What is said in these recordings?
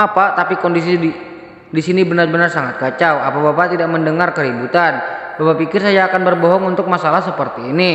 Apa? Tapi kondisi di sini benar-benar sangat kacau. Apa Bapak tidak mendengar keributan? Bapak pikir saya akan berbohong untuk masalah seperti ini?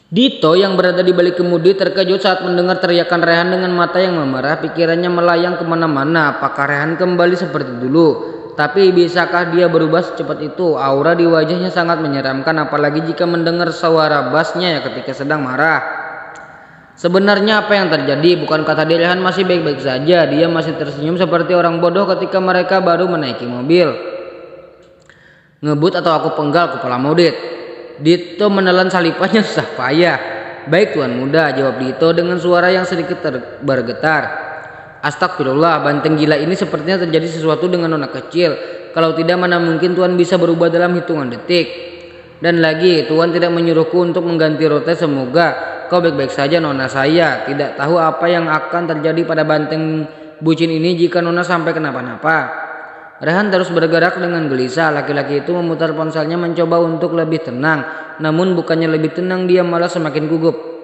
Dito yang berada di balik kemudi terkejut saat mendengar teriakan Rehan dengan mata yang memerah. Pikirannya melayang kemana-mana. Apakah Rehan kembali seperti dulu? Tapi bisakah dia berubah secepat itu? Aura di wajahnya sangat menyeramkan, apalagi jika mendengar suara bassnya ketika sedang marah. Sebenarnya apa yang terjadi? Bukan kata Rehan masih baik-baik saja. Dia masih tersenyum seperti orang bodoh ketika mereka baru menaiki mobil. Ngebut atau aku penggal kepala Maudit? Dito menelan salipannya susah payah. Baik tuan muda, jawab Dito dengan suara yang sedikit bergetar. Astagfirullah, banteng gila ini sepertinya terjadi sesuatu dengan nona kecil. Kalau tidak, mana mungkin Tuan bisa berubah dalam hitungan detik. Dan lagi, Tuan tidak menyuruhku untuk mengganti rute. Semoga kau baik-baik saja nona. Saya tidak tahu apa yang akan terjadi pada banteng bucin ini jika nona sampai kenapa-napa. Rehan terus bergerak dengan gelisah. Laki-laki itu memutar ponselnya mencoba untuk lebih tenang. Namun bukannya lebih tenang, dia malah semakin gugup.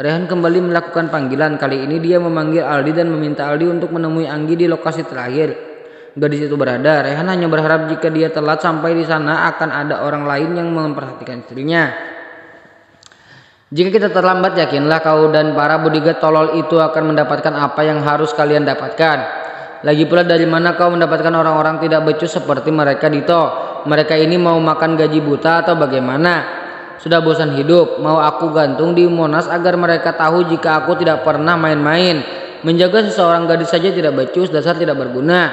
Rehan kembali melakukan panggilan. Kali ini dia memanggil Aldi dan meminta Aldi untuk menemui Anggi di lokasi terakhir gadis itu berada. Rehan hanya berharap jika dia telat sampai di sana akan ada orang lain yang memperhatikan istrinya. Jika kita terlambat, yakinlah kau dan para bodyguard tolol itu akan mendapatkan apa yang harus kalian dapatkan. Lagi pula dari mana kau mendapatkan orang-orang tidak becus seperti mereka, Dito? Mereka ini mau makan gaji buta atau bagaimana? Sudah bosan hidup, mau aku gantung di Monas agar mereka tahu jika aku tidak pernah main-main. Menjaga seseorang gadis saja tidak becus, dasar tidak berguna.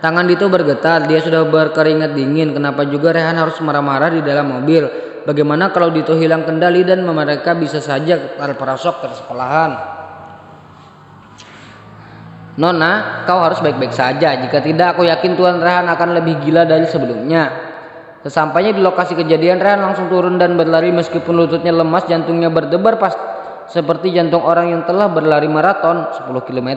Tangan Dito bergetar, dia sudah berkeringat dingin. Kenapa juga Rehan harus marah-marah di dalam mobil? Bagaimana kalau Dito hilang kendali dan mereka bisa saja terperosok ke sekolahan? Nona, kau harus baik-baik saja. Jika tidak, aku yakin Tuan Rehan akan lebih gila dari sebelumnya. Sesampainya di lokasi kejadian, Rehan langsung turun dan berlari meskipun lututnya lemas, jantungnya berdebar pas seperti jantung orang yang telah berlari maraton 10 km.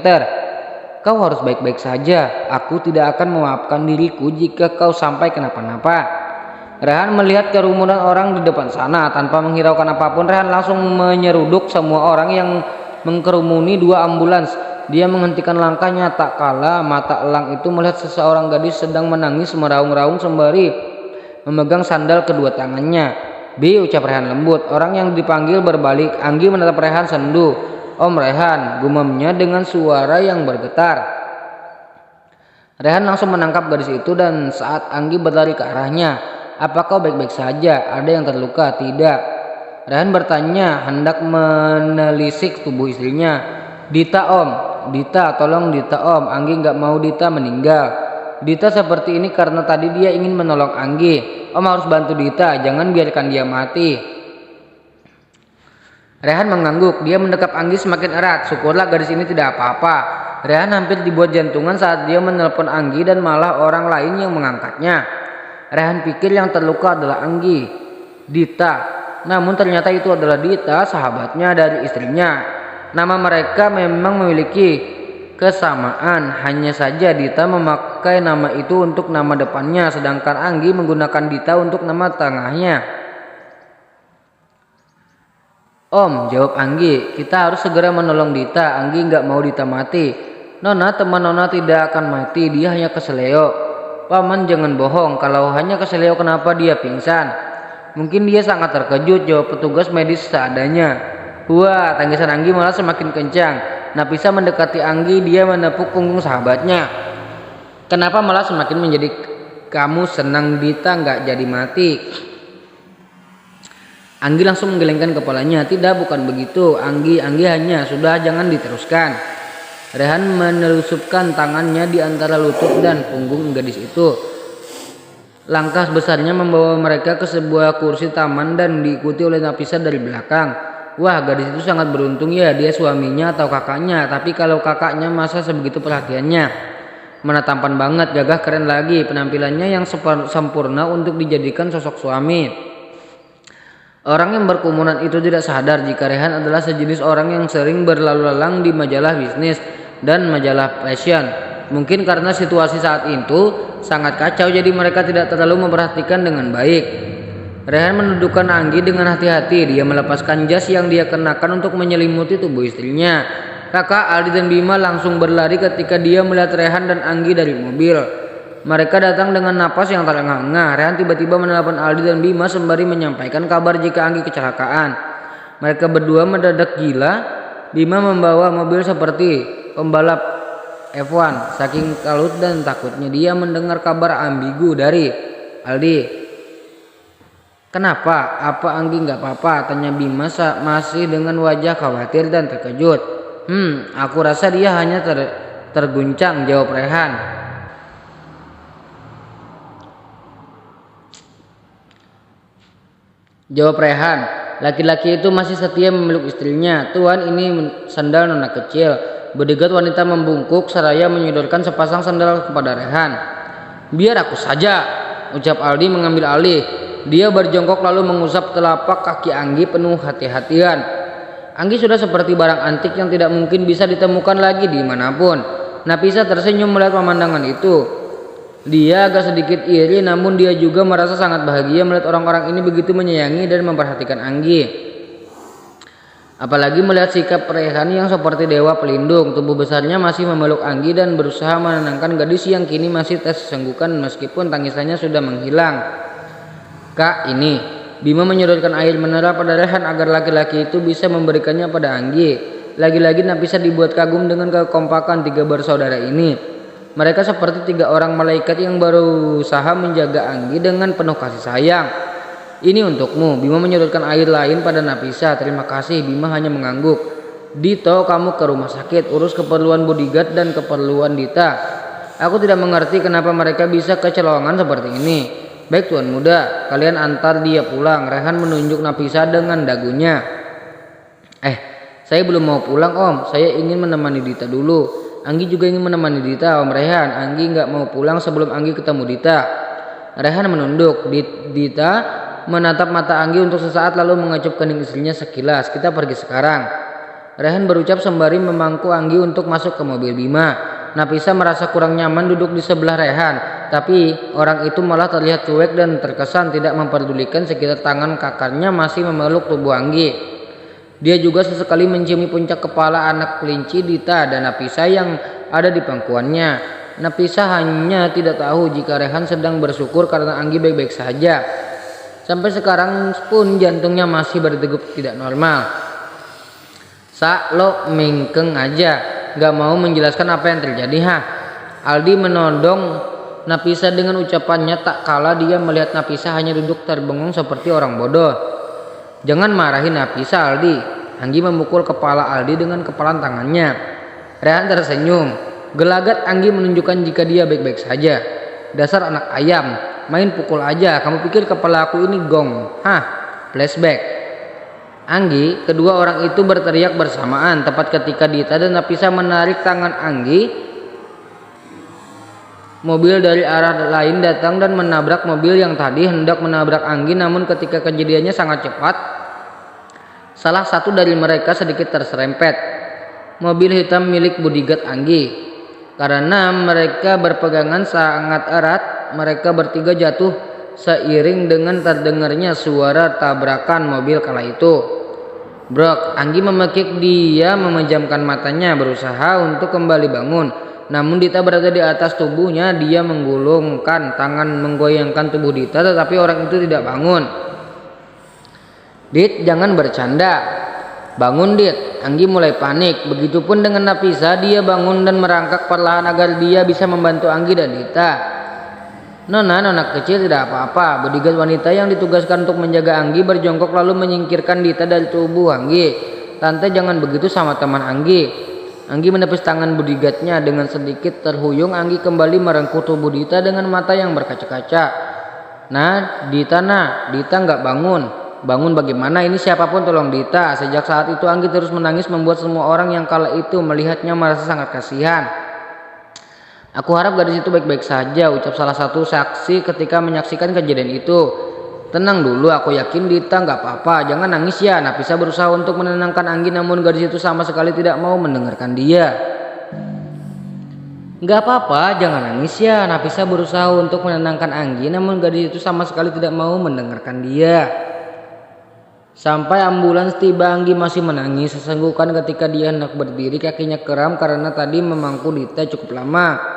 Kau harus baik-baik saja. Aku tidak akan memaafkan diriku jika kau sampai kenapa-napa. Rehan melihat kerumunan orang di depan sana. Tanpa menghiraukan apapun, Rehan langsung menyeruduk semua orang yang mengkerumuni dua ambulans. Dia menghentikan langkahnya tak kala mata elang itu melihat seseorang gadis sedang menangis meraung-raung sembari memegang sandal kedua tangannya. Bi, ucap Rehan lembut. Orang yang dipanggil berbalik. Anggi menatap Rehan sendu. Om Rehan, gumamnya dengan suara yang bergetar. Rehan langsung menangkap gadis itu dan saat Anggi berlari ke arahnya. Apa kau baik-baik saja? Ada yang terluka? Tidak. Rehan bertanya hendak menelisik tubuh istrinya. Dita om, Dita tolong Dita om. Anggi gak mau Dita meninggal. Dita seperti ini karena tadi dia ingin menolong Anggi. Om harus bantu Dita, jangan biarkan dia mati. Rehan mengangguk, dia mendekap Anggi semakin erat. Syukurlah gadis ini tidak apa-apa. Rehan hampir dibuat jantungan saat dia menelpon Anggi dan malah orang lain yang mengangkatnya. Rehan pikir yang terluka adalah Anggi, Dita. Namun ternyata itu adalah Dita, sahabatnya dari istrinya. Nama mereka memang memiliki kesamaan, hanya saja Dita memakai nama itu untuk nama depannya, sedangkan Anggi menggunakan Dita untuk nama tengahnya. Om, jawab Anggi, kita harus segera menolong Dita. Anggi nggak mau Dita mati. Nona, teman Nona tidak akan mati, dia hanya keseleo. Paman jangan bohong, kalau hanya keseleo kenapa dia pingsan? Mungkin dia sangat terkejut, jawab petugas medis seadanya. Wah, tangisan Anggi malah semakin kencang. Nafisa mendekati Anggi, dia menepuk punggung sahabatnya. Kenapa malah semakin menjadi kamu senang Dita nggak jadi mati? Anggi langsung menggelengkan kepalanya. Tidak, bukan begitu. Anggi hanya sudah, jangan diteruskan. Rehan menelusupkan tangannya di antara lutut dan punggung gadis itu. Langkah besarnya membawa mereka ke sebuah kursi taman dan diikuti oleh Nafisa dari belakang. Wah, gadis itu sangat beruntung ya, dia suaminya atau kakaknya. Tapi kalau kakaknya masa sebegitu perhatiannya. Mana tampan banget, gagah, keren lagi. Penampilannya yang sempurna untuk dijadikan sosok suami. Orang yang berkerumun itu tidak sadar jika Rehan adalah sejenis orang yang sering berlalu lalang di majalah bisnis dan majalah fashion. Mungkin karena situasi saat itu sangat kacau, jadi mereka tidak terlalu memperhatikan dengan baik. Rehan menundukkan Anggi dengan hati-hati. Dia melepaskan jas yang dia kenakan untuk menyelimuti tubuh istrinya. Kakak, Aldi dan Bima langsung berlari ketika dia melihat Rehan dan Anggi dari mobil. Mereka datang dengan napas yang terengah-engah. Rehan tiba-tiba menelepon Aldi dan Bima sembari menyampaikan kabar jika Anggi kecelakaan. Mereka berdua mendadak gila. Bima membawa mobil seperti pembalap F1. Saking kalut dan takutnya dia mendengar kabar ambigu dari Aldi. "Kenapa? Apa Anggi nggak apa-apa?" tanya Bima masih dengan wajah khawatir dan terkejut. Aku rasa dia hanya terguncang," jawab Rehan. Laki-laki itu masih setia memeluk istrinya. "Tuan, ini sandal nona kecil." Bodyguard wanita membungkuk seraya menyodorkan sepasang sandal kepada Rehan. "Biar aku saja," ucap Aldi mengambil alih. Dia berjongkok lalu mengusap telapak kaki Anggi penuh hati-hatian. Anggi sudah seperti barang antik yang tidak mungkin bisa ditemukan lagi dimanapun. Nafisa tersenyum melihat pemandangan itu. Dia agak sedikit iri, namun dia juga merasa sangat bahagia melihat orang-orang ini begitu menyayangi dan memperhatikan Anggi. Apalagi melihat sikap Rehan yang seperti dewa pelindung. Tubuh besarnya masih memeluk Anggi dan berusaha menenangkan gadis yang kini masih tersenggukan meskipun tangisannya sudah menghilang. "Kak, ini." Bima menyodorkan air mineral pada Rehan agar laki-laki itu bisa memberikannya pada Anggi. Lagi-lagi Nafisa dibuat kagum dengan kekompakan tiga bersaudara ini. Mereka seperti tiga orang malaikat yang berusaha menjaga Anggi dengan penuh kasih sayang. "Ini untukmu." Bima menyodorkan air lain pada Nafisa. "Terima kasih." Bima hanya mengangguk. "Dito, kamu ke rumah sakit, urus keperluan bodyguard dan keperluan Dita. Aku tidak mengerti kenapa mereka bisa kecolongan seperti ini." "Baik tuan muda, kalian antar dia pulang." Rehan menunjuk Nafisa dengan dagunya. Saya belum mau pulang om, saya ingin menemani Dita dulu." "Anggi juga ingin menemani Dita om Rehan." "Anggi nggak mau pulang sebelum Anggi ketemu Dita." Rehan menunduk. Dita menatap mata Anggi untuk sesaat lalu mengacup kening istrinya sekilas. "Kita pergi sekarang." Rehan berucap sembari memangku Anggi untuk masuk ke mobil Bima. Nafisa merasa kurang nyaman duduk di sebelah Rehan, tapi orang itu malah terlihat cuek dan terkesan tidak memperdulikan sekitar tangan kakarnya masih memeluk tubuh Anggi. Dia juga sesekali menciumi puncak kepala anak kelinci Dita dan Nafisa yang ada di pangkuannya. Nafisa hanya tidak tahu jika Rehan sedang bersyukur karena Anggi baik-baik saja. Sampai sekarang pun jantungnya masih berdegup tidak normal. Lo mingkeng aja, gak mau menjelaskan apa yang terjadi Aldi menodong Nafisa dengan ucapannya tak kala dia melihat Nafisa hanya duduk terbengong seperti orang bodoh. "Jangan marahin Nafisa, Aldi." Anggi memukul kepala Aldi dengan kepalan tangannya. Rehan tersenyum. Gelagat Anggi menunjukkan jika dia baik-baik saja. "Dasar anak ayam, main pukul aja. Kamu pikir kepala aku ini gong? Flashback." Anggi, kedua orang itu berteriak bersamaan tepat ketika Dita dan Nafisa menarik tangan Anggi. Mobil dari arah lain datang dan menabrak mobil yang tadi hendak menabrak Anggi, namun ketika kejadiannya sangat cepat, salah satu dari mereka sedikit terserempet. Mobil hitam milik bodyguard Anggi. Karena mereka berpegangan sangat erat, mereka bertiga jatuh seiring dengan terdengarnya suara tabrakan mobil kala itu. "Brok," Anggi memekik. Dia memejamkan matanya berusaha untuk kembali bangun. Namun Dita berada di atas tubuhnya. Dia menggulungkan tangan menggoyangkan tubuh Dita, tetapi orang itu tidak bangun. "Dit, jangan bercanda. Bangun Dit." Anggi mulai panik. Begitupun dengan Nafisa. Dia bangun dan merangkak perlahan agar dia bisa membantu Anggi dan Dita. Nona kecil tidak apa-apa." Bodyguard wanita yang ditugaskan untuk menjaga Anggi berjongkok lalu menyingkirkan Dita dari tubuh Anggi. "Tante, jangan begitu sama teman Anggi." Anggi menepis tangan bodyguardnya. Dengan sedikit terhuyung Anggi kembali merengkuh tubuh Dita dengan mata yang berkaca-kaca. Dita nggak bangun." "Bangun bagaimana? Ini siapapun tolong Dita." Sejak saat itu Anggi terus menangis membuat semua orang yang kala itu melihatnya merasa sangat kasihan. "Aku harap gadis itu baik-baik saja," ucap salah satu saksi ketika menyaksikan kejadian itu. "Tenang dulu, aku yakin Dita nggak apa-apa. Jangan nangis ya." Nafisa berusaha untuk menenangkan Anggi, namun gadis itu sama sekali tidak mau mendengarkan dia. Gak apa-apa, jangan nangis ya. Nafisa berusaha untuk menenangkan Anggi, namun gadis itu sama sekali tidak mau mendengarkan dia. Sampai ambulans tiba, Anggi masih menangis sesenggukan. Ketika dia hendak berdiri, kakinya kram karena tadi memangku Dita cukup lama.